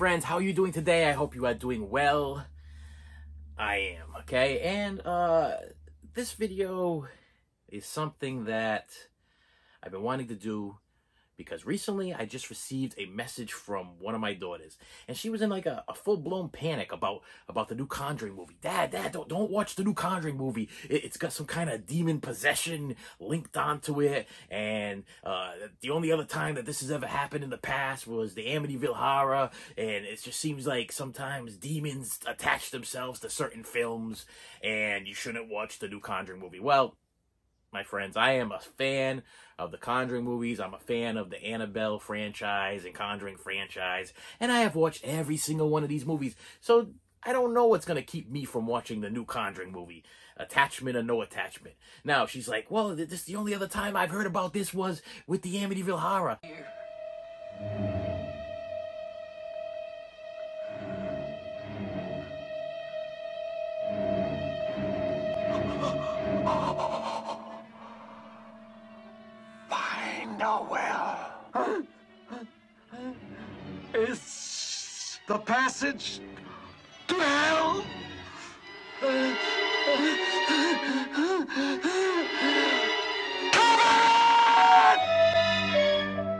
friends, how are you doing today? I hope you are doing well. I am, okay? And this video is something that I've been wanting to do because recently I just received a message from one of my daughters, and she was in like a full-blown panic about the new Conjuring movie. Dad, don't watch the new Conjuring movie. It's got some kind of demon possession linked onto it, and the only other time that this has ever happened in the past was the Amityville Horror, and it just seems like sometimes demons attach themselves to certain films, and you shouldn't watch the new Conjuring movie. Well, my friends, I am a fan of the Conjuring movies. I'm a fan of the Annabelle franchise and Conjuring franchise. And I have watched every single one of these movies. So I don't know what's going to keep me from watching the new Conjuring movie. Attachment or no attachment. Now, she's like, well, this the only other time I've heard about this was with the Amityville Horror. Well, it's the passage to hell.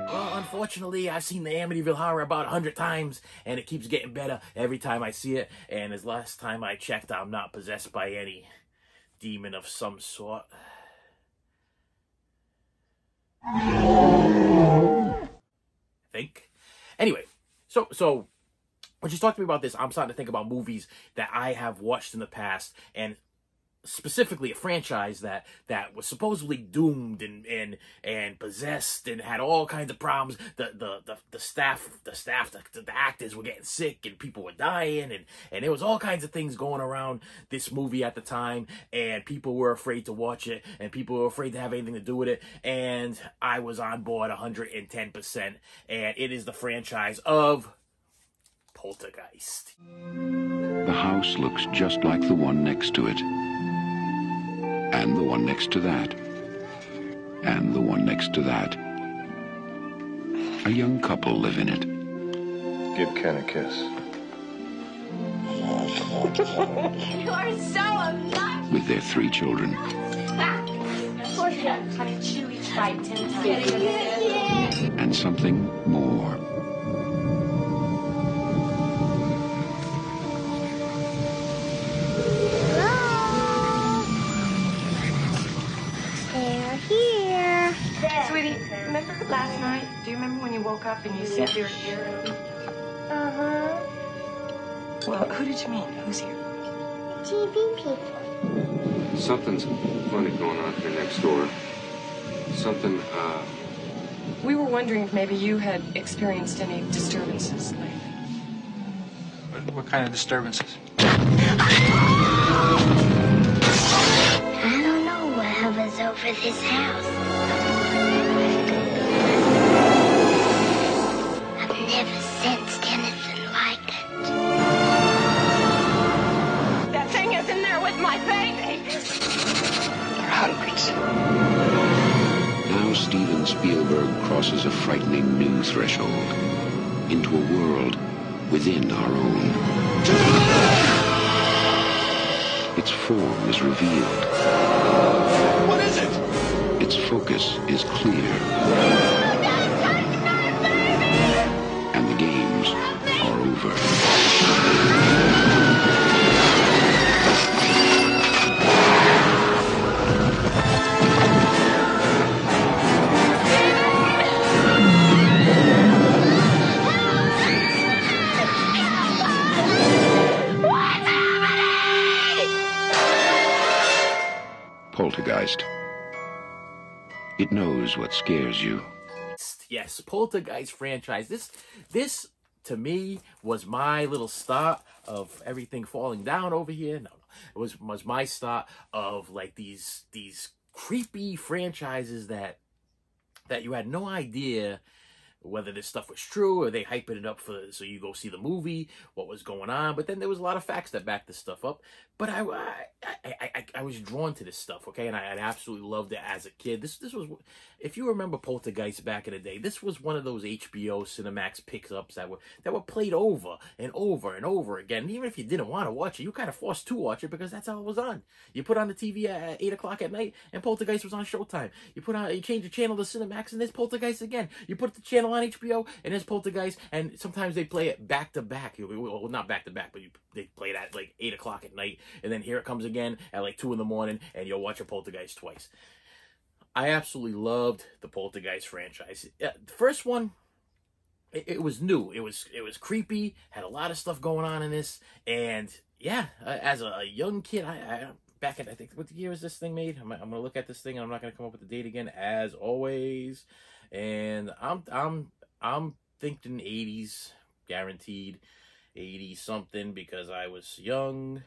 Well, unfortunately, I've seen the Amityville Horror about 100 times, and it keeps getting better every time I see it. And as last time I checked, I'm not possessed by any demon of some sort. I think. Anyway, so when she's talking to me about this, I'm starting to think about movies that I have watched in the past, and specifically a franchise that was supposedly doomed and possessed and had all kinds of problems. The actors were getting sick and people were dying, and there was all kinds of things going around this movie at the time, and people were afraid to watch it, and people were afraid to have anything to do with it, and I was on board 110%, and it is the franchise of Poltergeist. The house looks just like the one next to it. And the one next to that. And the one next to that. A young couple live in it. Give Ken a kiss. You are so obnoxious. With their 3 children. Of course, you have kind of chew each bite 10 times. And something more. Sweetie, remember last night? Do you remember when you woke up and you said you were here? Uh-huh. Well, who did you meet? Who's here? TV people. Something's funny going on here next door. Something, We were wondering if maybe you had experienced any disturbances lately. What kind of disturbances? I don't know what hovers over this house. I've never sensed anything like it. That thing is in there with my baby! They're hungry. Now Steven Spielberg crosses a frightening new threshold into a world within our own. Its form is revealed. What is it? Its focus is clear. And the games are over. Poltergeist. It knows what scares you. Yes, Poltergeist franchise. This to me was my little start of everything falling down over here. No, it was my start of like these creepy franchises that you had no idea whether this stuff was true or they hyping it up so you go see the movie, what was going on. But then there was a lot of facts that backed this stuff up. But I I was drawn to this stuff, okay, and I absolutely loved it as a kid. This was, if you remember Poltergeist back in the day, this was one of those HBO Cinemax pickups that were played over and over and over again. And even if you didn't want to watch it, you kind of forced to watch it because that's how it was on. You put on the TV at 8 o'clock at night, and Poltergeist was on Showtime. You change the channel to Cinemax, and there's Poltergeist again. You put the channel on HBO, and there's Poltergeist, and sometimes they play it back to back. Well, not back to back, but they play it at like 8 o'clock at night, and then here it comes again at like 2 in the morning, and you'll watch a Poltergeist twice. I absolutely loved the Poltergeist franchise. The first one, it was new. It was creepy, had a lot of stuff going on in this, and yeah, as a young kid, I back in, I think, what year was this thing made? I'm gonna look at this thing, and I'm not gonna come up with the date again, as always. And I'm thinking 80s, guaranteed 80 something, because I was young.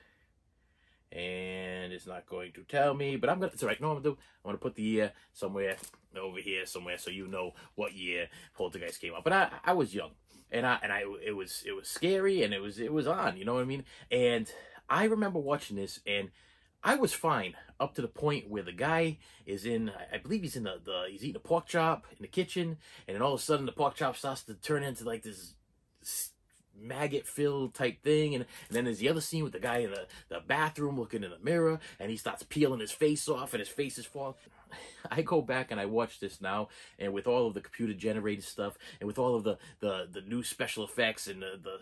And it's not going to tell me, but it's all right. No, I'm gonna put the year somewhere over here somewhere, so you know what year Poltergeist came out. But I was young, and it was scary, and it was on. You know what I mean? And I remember watching this, and I was fine up to the point where the guy is in, I believe he's in he's eating a pork chop in the kitchen, and then all of a sudden the pork chop starts to turn into like this maggot-filled type thing, and then there's the other scene with the guy in the bathroom looking in the mirror, and he starts peeling his face off, and his face is falling. I go back and I watch this now, and with all of the computer-generated stuff, and with all of the new special effects, and the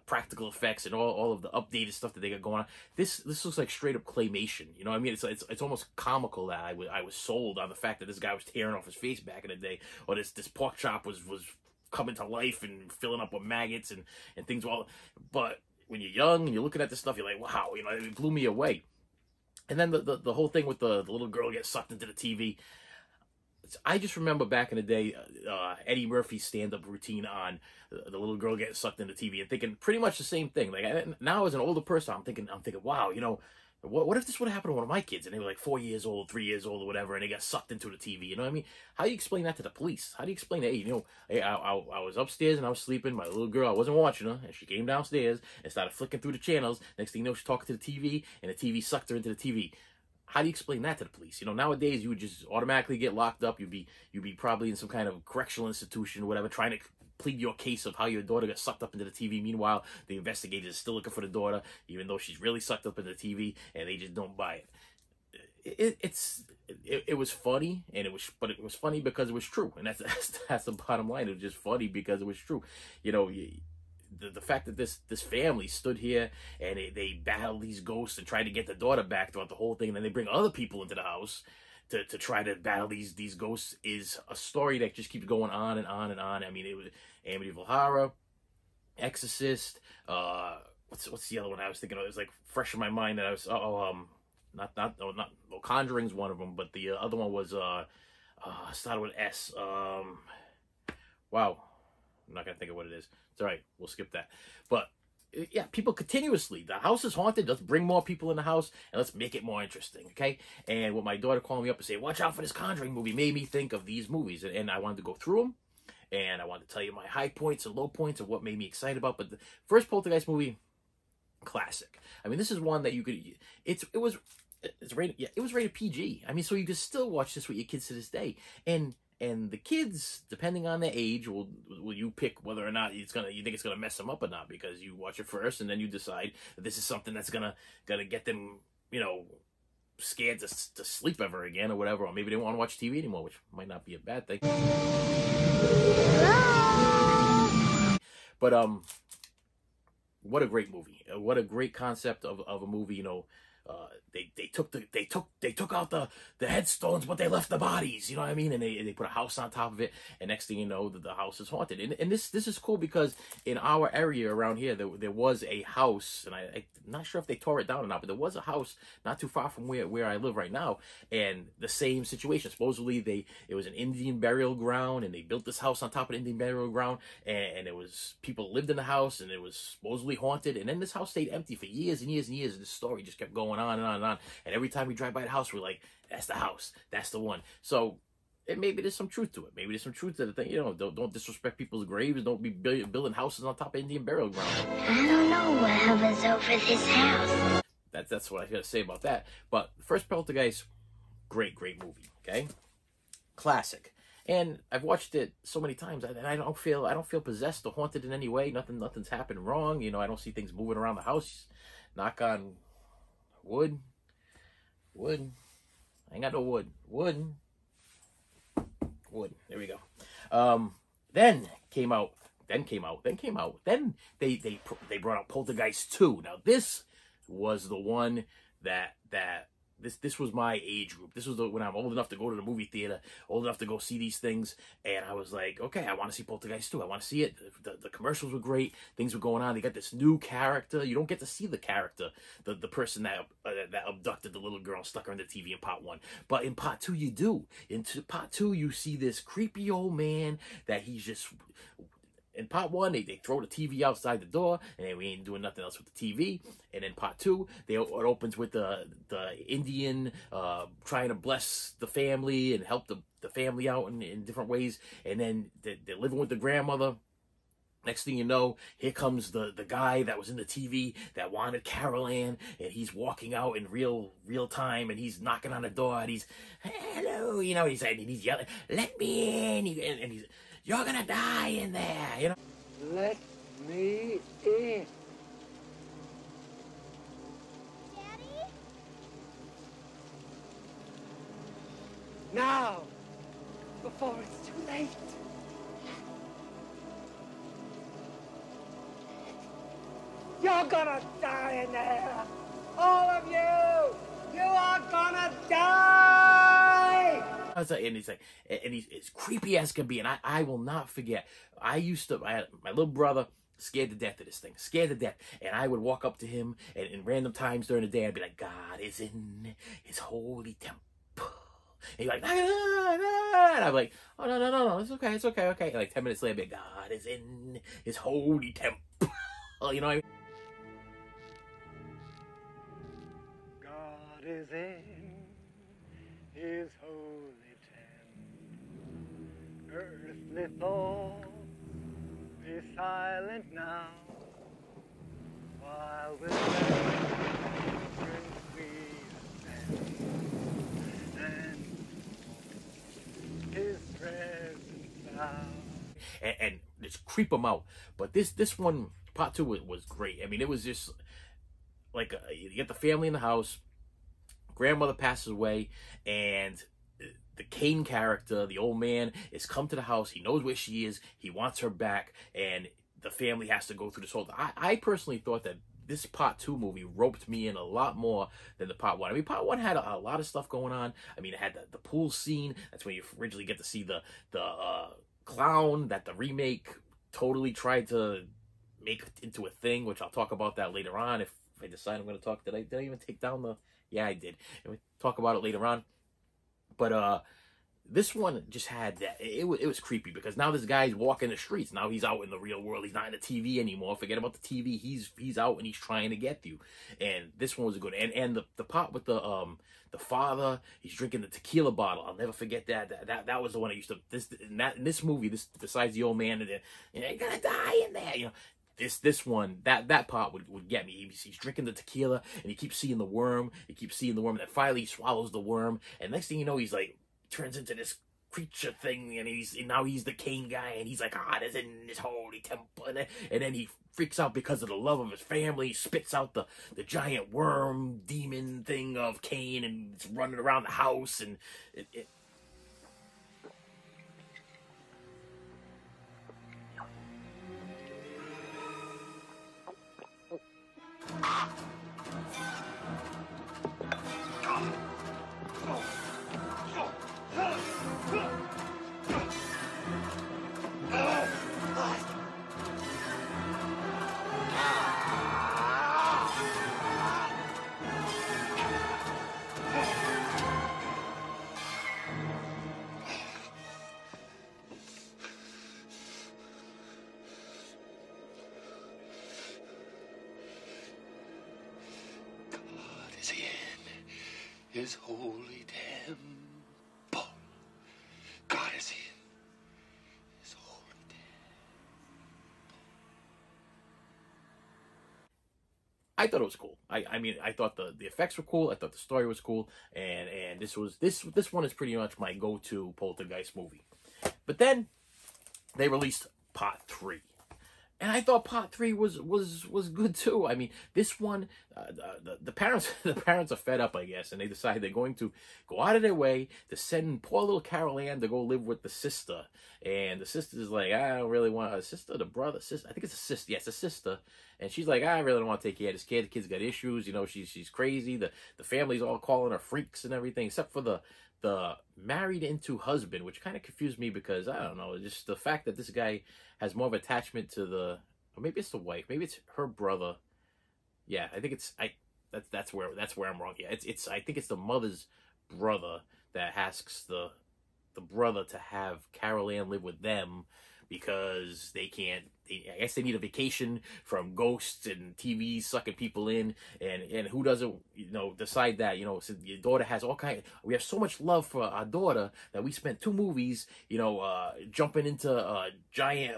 practical effects, and all of the updated stuff that they got going on, this looks like straight-up claymation. You know what I mean? It's almost comical that I was sold on the fact that this guy was tearing off his face back in the day, or this pork chop was coming to life and filling up with maggots and things. But when you're young and you're looking at this stuff, you're like, wow, you know, it blew me away. And then the whole thing with the little girl gets sucked into the TV. I just remember back in the day, Eddie Murphy's stand-up routine on the little girl getting sucked into the TV, and thinking pretty much the same thing. Like, now as an older person, I'm thinking, wow, you know, what if this would have happened to one of my kids, and they were like 4 years old, 3 years old, or whatever, and they got sucked into the TV? You know what I mean? How do you explain that to the police? How do you explain that? Hey, you know, hey, I was upstairs and I was sleeping. My little girl, I wasn't watching her, and she came downstairs and started flicking through the channels. Next thing you know, she's talking to the TV, and the TV sucked her into the TV. How do you explain that to the police? You know, nowadays you would just automatically get locked up. You'd be probably in some kind of correctional institution or whatever, trying to plead your case of how your daughter got sucked up into the TV. Meanwhile, the investigators are still looking for the daughter, even though she's really sucked up into the TV, and they just don't buy it. It was funny, but it was funny because it was true, and that's the bottom line. It was just funny because it was true. You know, the fact that this family stood here and they battled these ghosts and tried to get the daughter back throughout the whole thing, and then they bring other people into the house to try to battle these ghosts, is a story that just keeps going on and on and on. I mean, it was Amityville Horror, Exorcist, what's the other one I was thinking of? It was like fresh in my mind that I was not Conjuring's one of them, but the other one was started with S. Wow, I'm not gonna think of what it is. It's all right, we'll skip that. But yeah, people continuously, the house is haunted, let's bring more people in the house and let's make it more interesting, okay? And with my daughter calling me up and saying, watch out for this Conjuring movie, made me think of these movies, and I wanted to go through them, and I wanted to tell you my high points and low points of what made me excited about. But the first Poltergeist movie, classic. I mean, this is one that you could, it was rated PG. I mean, so you could still watch this with your kids to this day, and the kids, depending on their age, will you pick whether or not you think it's gonna mess them up or not, because you watch it first and then you decide that this is something that's gonna get them, you know, scared to sleep ever again or whatever, or maybe they won't watch TV anymore, which might not be a bad thing. But what a great movie! What a great concept of a movie. You know, they took out the headstones, but they left the bodies. You know what I mean? And they put a house on top of it, and next thing you know, the house is haunted. And this is cool, because in our area around here, there was a house, and I'm not sure if they tore it down or not, but there was a house not too far from where I live right now, and the same situation. Supposedly it was an Indian burial ground, and they built this house on top of an Indian burial ground, and it was, people lived in the house, and it was supposedly haunted. And then this house stayed empty for years and years and years, and this story just kept going on and on and on. And every time we drive by the house, we're like, that's the house, that's the one. So maybe there's some truth to it. Maybe there's some truth to the thing. You know, don't disrespect people's graves. Don't be building houses on top of Indian burial ground. I don't know what hovers over this house. That's what I gotta say about that. But the first Poltergeist, great movie. Okay, classic. And I've watched it so many times, and I don't feel possessed or haunted in any way. Nothing's happened wrong. You know, I don't see things moving around the house. Knock on wood. Wood. I ain't got no wood. Wood. There we go. Then they brought out Poltergeist 2. Now this was the one that this was my age group. This was when I'm old enough to go to the movie theater, old enough to go see these things, and I was like, okay, I want to see Poltergeist 2. I want to see it. The commercials were great. Things were going on. They got this new character. You don't get to see the character, the person that abducted the little girl and stuck her in the TV in part 1. But in part 2, you do. In part 2, you see this creepy old man that he's just... In part 1, they throw the TV outside the door, and we ain't doing nothing else with the TV. And in part 2, it opens with the Indian trying to bless the family and help the family out in different ways. And then they're living with the grandmother. Next thing you know, here comes the guy that was in the TV that wanted Carol Ann, and he's walking out in real time, and he's knocking on the door, and he's, hello, you know, he's yelling, let me in, and he's, you're gonna die in there, you know. Let me in. Daddy? Now, before it's too late. You're gonna die in there. All of you. You are gonna die. And he's like, and he's as creepy as can be, and I will not forget. I had my little brother, scared to death of this thing, scared to death, and I would walk up to him, and in random times during the day, I'd be like, God is in his holy temple. And he's like, and I'm like, oh no, it's okay. And like 10 minutes later, I'd be like, God is in his holy temple. You know what I mean? God is in his holy temple. Earthly thoughts be silent now, while with reverence we ascend and his presence now. And just creep them out. But this one, part 2, was great. I mean, it was just like you get the family in the house, grandmother passes away, and the Kane character, the old man, is come to the house. He knows where she is. He wants her back, and the family has to go through this whole... I personally thought that this part 2 movie roped me in a lot more than the part 1. I mean, part 1 had a lot of stuff going on. I mean, it had the pool scene. That's when you originally get to see the clown that the remake totally tried to make into a thing, which I'll talk about that later on if I decide I'm going to talk. Did I even take down the... Yeah, I did. And we'll talk about it later on. But this one just had that. It was creepy because now this guy's walking the streets. Now he's out in the real world. He's not in the TV anymore. Forget about the TV. He's out and he's trying to get you. And this one was good. And the part with the father, he's drinking the tequila bottle. I'll never forget that. That was the one I used to... In this movie, besides the old man, and you're gonna die in there, you know. This one, that part would get me. He's drinking the tequila, and he keeps seeing the worm. And then finally he swallows the worm. And next thing you know, he's like, turns into this creature thing, and now he's the Kane guy, and he's like, God is in his holy temple. And then he freaks out because of the love of his family. He spits out the giant worm demon thing of Kane, and it's running around the house, and it his holy temple. God is in his holy I thought it was cool. I mean, I thought the effects were cool. I thought the story was cool, and this one is pretty much my go-to Poltergeist movie. But then they released Part 3. And I thought Part 3 was good too. I mean, this one, the parents are fed up, I guess, and they decide they're going to go out of their way to send poor little Carol Ann to go live with the sister. And the sister's like, I don't really want a sister, the brother, sister. I think it's a sister. Yes, a sister. And she's like, I really don't want to take care of this kid. The kid's got issues. You know, she's crazy. The family's all calling her freaks and everything, except for the married into husband, which kind of confused me because I don't know, just the fact that this guy has more of attachment to or maybe it's the wife, maybe it's her brother. Yeah, I think it's that's where I'm wrong. Yeah, it's I think it's the mother's brother that asks the brother to have Carol Ann live with them because they can't. I guess they need a vacation from ghosts and TV sucking people in, and who doesn't, you know, decide that, you know, since your daughter has all kind. We have so much love for our daughter that we spent 2 movies, you know, jumping into giant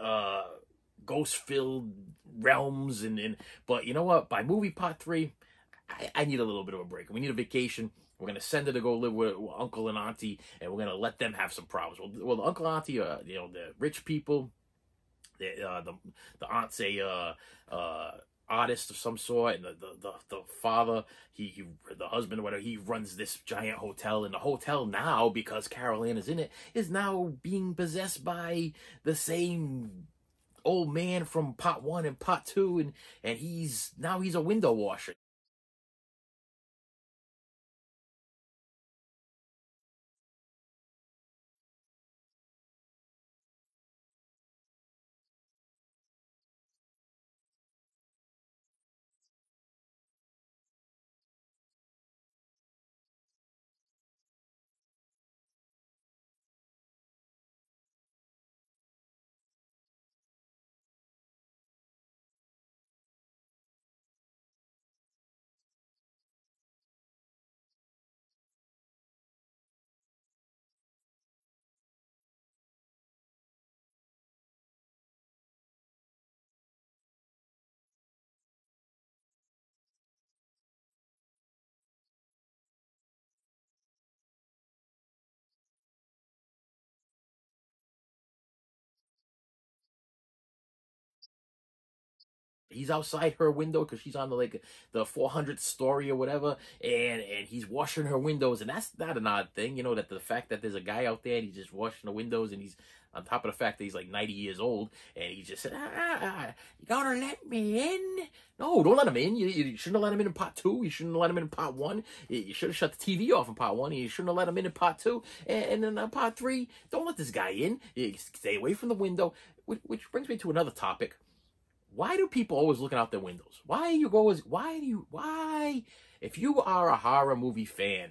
ghost-filled realms, but you know what? By movie Part 3, I need a little bit of a break. We need a vacation. We're going to send her to go live with Uncle and Auntie, and we're going to let them have some problems. Well, the Uncle and Auntie are, you know, the rich people. The aunt's a artist of some sort, and the father, the husband or whatever, he runs this giant hotel, and the hotel now, because Carol Ann is in it, is now being possessed by the same old man from Part 1 and Part 2, and he's a window washer. He's outside her window because she's on the 400th story or whatever, and he's washing her windows, and that's not an odd thing, you know, that the fact that there's a guy out there and he's just washing the windows, and he's on top of the fact that he's like 90 years old, and he just said, you gotta let me in. No, don't let him in. You shouldn't have let him in Part 2. You shouldn't have let him in Part 1. You should have shut the TV off in Part 1. You shouldn't have let him in Part 2. And then Part 3, don't let this guy in. You stay away from the window. Which brings me to another topic. Why do people always looking out their windows? Why? If you are a horror movie fan,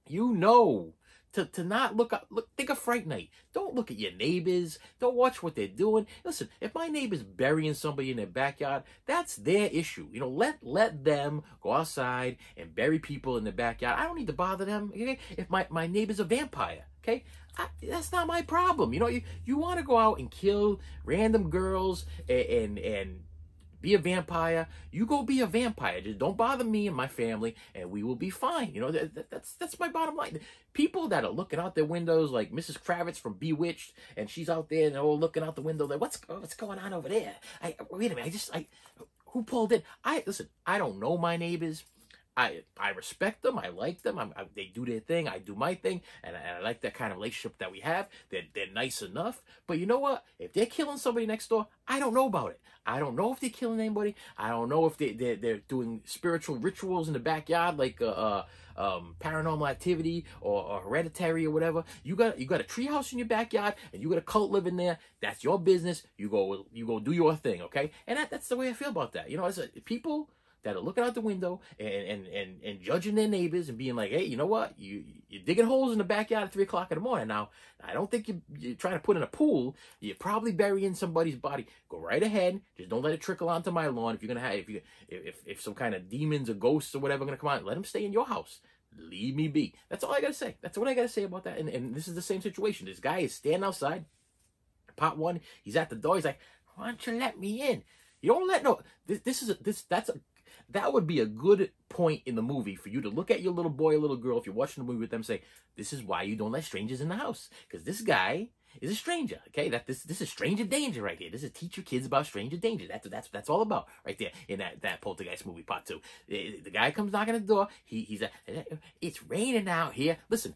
you know to not look up. Think of Fright Night. Don't look at your neighbors. Don't watch what they're doing. Listen, if my neighbor's burying somebody in their backyard, that's their issue. You know, let them go outside and bury people in their backyard. I don't need to bother them. Okay? If my neighbor's a vampire, okay, that's not my problem. You know, you want to go out and kill random girls and be a vampire, you go be a vampire. Just don't bother me and my family, and we will be fine. You know, that's my bottom line. People that are looking out their windows, like Mrs. Kravitz from Bewitched, and she's out there and they're all looking out the window. Like, what's going on over there? Wait a minute. Who pulled in? Listen. I don't know my neighbors. I respect them. I like them. They do their thing. I do my thing. And I like that kind of relationship that we have. They're nice enough. But you know what? If they're killing somebody next door, I don't know about it. I don't know if they're killing anybody. I don't know if they're doing spiritual rituals in the backyard, like Paranormal Activity or Hereditary or whatever. You got a treehouse in your backyard, and you got a cult living there. That's your business. You go do your thing, okay? And that's the way I feel about that. You know, people that are looking out the window and judging their neighbors and being like, hey, you know what? You're digging holes in the backyard at 3 o'clock in the morning. Now, I don't think you're trying to put in a pool. You're probably burying somebody's body. Go right ahead. Just don't let it trickle onto my lawn. If you're gonna have, if some kind of demons or ghosts or whatever are gonna come out, let them stay in your house. Leave me be. That's all I gotta say. That's what I gotta say about that. And this is the same situation. This guy is standing outside. Part 1, he's at the door. He's like, why don't you let me in? You don't let no. That's That would be a good point in the movie for you to look at your little boy or little girl, if you're watching the movie with them, say, this is why you don't let strangers in the house. Because this guy is a stranger, okay? This is stranger danger right here. This is teach your kids about stranger danger. That's all about right there in that Poltergeist movie part 2. The guy comes knocking at the door. He's it's raining out here. Listen,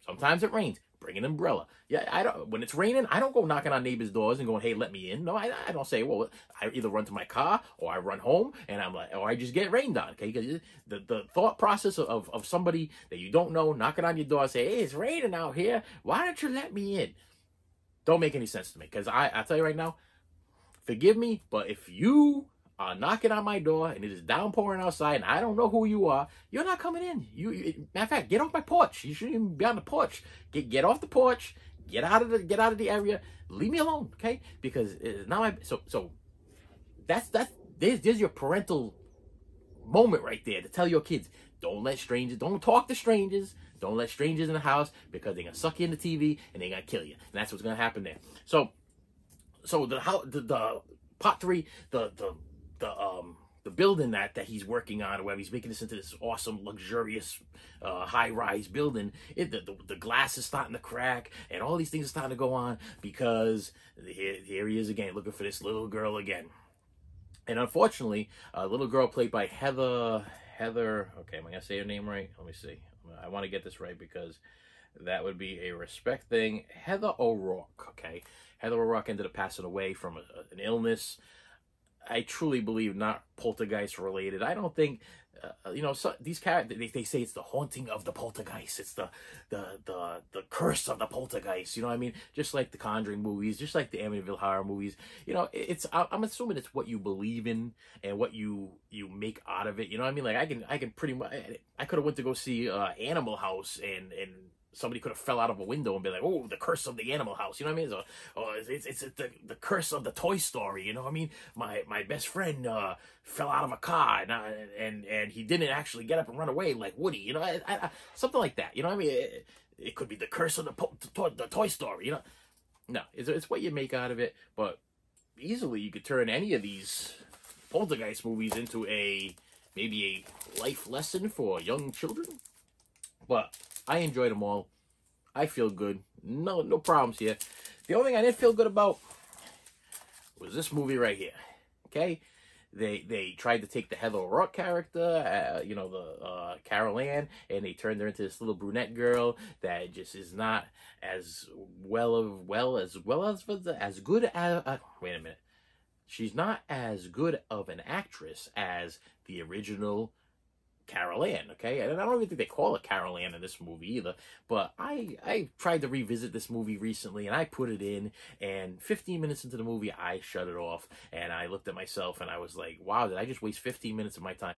sometimes it rains. Bring an umbrella. Yeah, when it's raining, I don't go knocking on neighbors' doors and going, hey, let me in. No, I don't say, well, I either run to my car or I run home and I'm like, or I just get rained on, okay? Because the thought process of somebody that you don't know knocking on your door and say, hey, it's raining out here. Why don't you let me in? Don't make any sense to me. Because I tell you right now, forgive me, but if you are knocking on my door and it is downpouring outside and I don't know who you are, you're not coming in. Matter of fact, get off my porch. You shouldn't even be on the porch. Get off the porch. Get out of the area. Leave me alone, okay? Because now there's your parental moment right there to tell your kids, don't talk to strangers. Don't let strangers in the house because they're gonna suck you in the TV and they're gonna kill you. And that's what's gonna happen there. So the part 3, the building that he's working on, or where he's making this into this awesome, luxurious, high-rise building, the glass is starting to crack, and all these things are starting to go on because here he is again, looking for this little girl again. And unfortunately, a little girl played by Heather, okay, am I gonna say her name right? Let me see. I want to get this right because that would be a respect thing. Heather O'Rourke, okay? Heather O'Rourke ended up passing away from an illness. I truly believe not poltergeist related. I don't think, these characters, they say it's the haunting of the poltergeist. It's the curse of the poltergeist. You know what I mean? Just like the Conjuring movies, just like the Amityville horror movies. You know, I'm assuming it's what you believe in and what you make out of it. You know what I mean? Like I can pretty much, I could have went to go see Animal House and somebody could have fell out of a window and be like, oh, the curse of the Animal House, you know what I mean? So, it's the curse of the Toy Story, you know what I mean? My best friend fell out of a car and he didn't actually get up and run away like Woody, you know, something like that, you know what I mean? It could be the curse of the Toy Story, you know? No, it's what you make out of it, but easily you could turn any of these Poltergeist movies into maybe a life lesson for young children, but I enjoyed them all. I feel good. No problems here. The only thing I didn't feel good about was this movie right here. Okay? They tried to take the Heather O'Rourke character, the Carol Ann, and they turned her into this little brunette girl that just is not as good as wait a minute. She's not as good of an actress as the original Carol Ann, okay? And I don't even think they call her Carol Ann in this movie either, but I tried to revisit this movie recently, and I put it in, and 15 minutes into the movie, I shut it off, and I looked at myself, and I was like, wow, did I just waste 15 minutes of my time?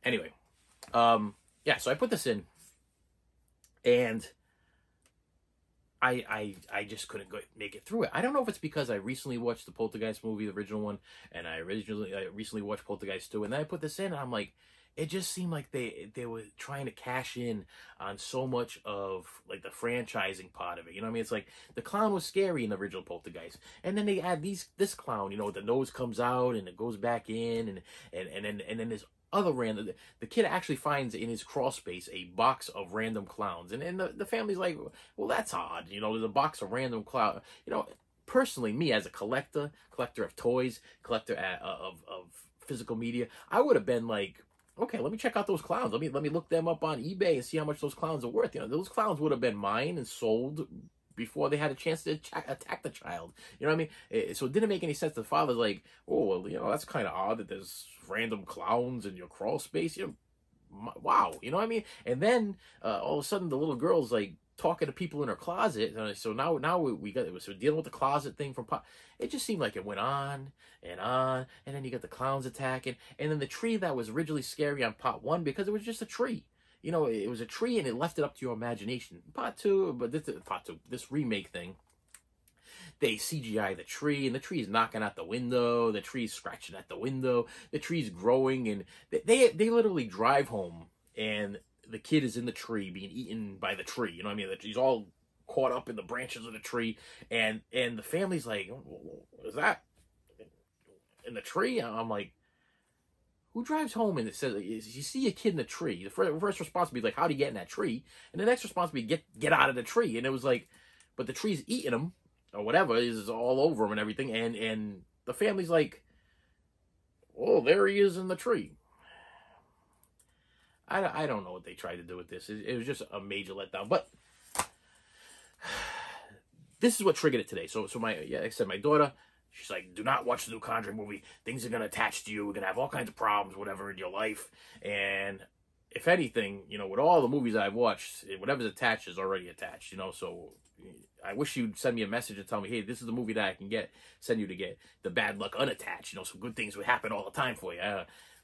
Anyway, yeah, so I put this in, and I just couldn't make it through it. I don't know if it's because I recently watched the Poltergeist movie, the original one, and I recently watched Poltergeist 2, and then I put this in, and I'm like, it just seemed like they were trying to cash in on so much of like the franchising part of it. You know what I mean? It's like the clown was scary in the original Poltergeist, and then they add this clown. You know, the nose comes out and it goes back in, and then there's other random. The kid actually finds in his crawl space a box of random clowns, and the family's like, well, that's odd. You know, there's a box of random clown. You know, personally, me as a collector of toys, collector of physical media, I would have been like, okay, let me check out those clowns. Let me look them up on eBay and see how much those clowns are worth. You know, those clowns would have been mine and sold before they had a chance to attack the child. You know what I mean? So it didn't make any sense. The father's like, oh, well, you know, that's kind of odd that there's random clowns in your crawl space. You know, wow. You know what I mean? And then all of a sudden the little girl's like talking to people in her closet. So now we got, so dealing with the closet thing from Pop. It just seemed like it went on, and then you got the clowns attacking, and then the tree that was originally scary on part 1 because it was just a tree. You know, it was a tree and it left it up to your imagination. Part 2, but this remake thing, they CGI the tree, and the tree's knocking out the window, the tree's scratching at the window, the tree's growing, and they literally drive home, and the kid is in the tree being eaten by the tree. You know what I mean? He's all caught up in the branches of the tree, and the family's like, what is that? in the tree. I'm like, who drives home and it says, you see a kid in the tree? The first response would be like, how'd he get in that tree? And the next response would be, get out of the tree. And it was like, but the tree's eating him, or whatever, is all over him and everything. And the family's like, oh, there he is in the tree. I don't know what they tried to do with this. It was just a major letdown. But this is what triggered it today. So like I said, my daughter, she's like, do not watch the new Conjuring movie. Things are going to attach to you. We're going to have all kinds of problems, whatever, in your life. And if anything, you know, with all the movies I've watched, whatever's attached is already attached, you know. So I wish you'd send me a message and tell me, hey, this is the movie that I can send you to get the bad luck unattached. You know, some good things would happen all the time for you.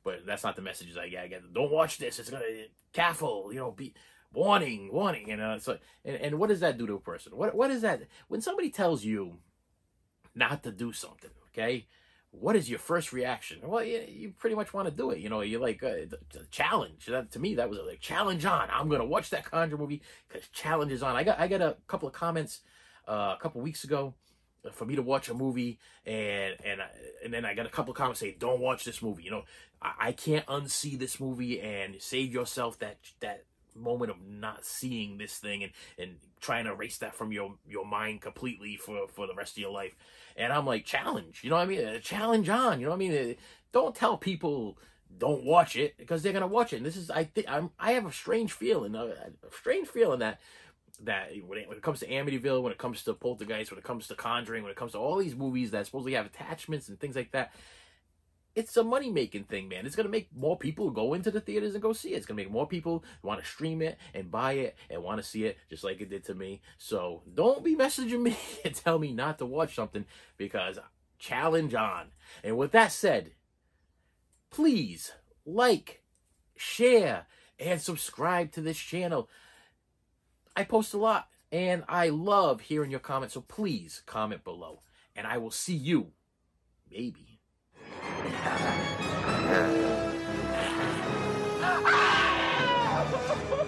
But that's not the messages I get. Don't watch this. It's going to, careful, you know, be... Warning, you know. So, and what does that do to a person? What is that? When somebody tells you not to do something, okay, what is your first reaction? Well, you pretty much want to do it. You know, you're like, the challenge. To me, that was like, challenge on. I'm going to watch that Conjuring movie because challenge is on. I got a couple of comments a couple of weeks ago for me to watch a movie, and then I got a couple of comments saying, don't watch this movie. You know, I can't unsee this movie, and save yourself that moment of not seeing this thing and trying to erase that from your mind completely for the rest of your life. And I'm like, challenge, you know what I mean? Challenge on, you know what I mean? Don't tell people don't watch it, because they're gonna watch it. And this is, I have a strange feeling that when it comes to Amityville, when it comes to Poltergeist, when it comes to Conjuring, when it comes to all these movies that supposedly have attachments and things like that, it's a money-making thing, man. It's going to make more people go into the theaters and go see it. It's going to make more people want to stream it and buy it and want to see it, just like it did to me. So don't be messaging me and tell me not to watch something, because challenge on. And with that said, please like, share, and subscribe to this channel. I post a lot, and I love hearing your comments, so please comment below. And I will see you, maybe, Ah!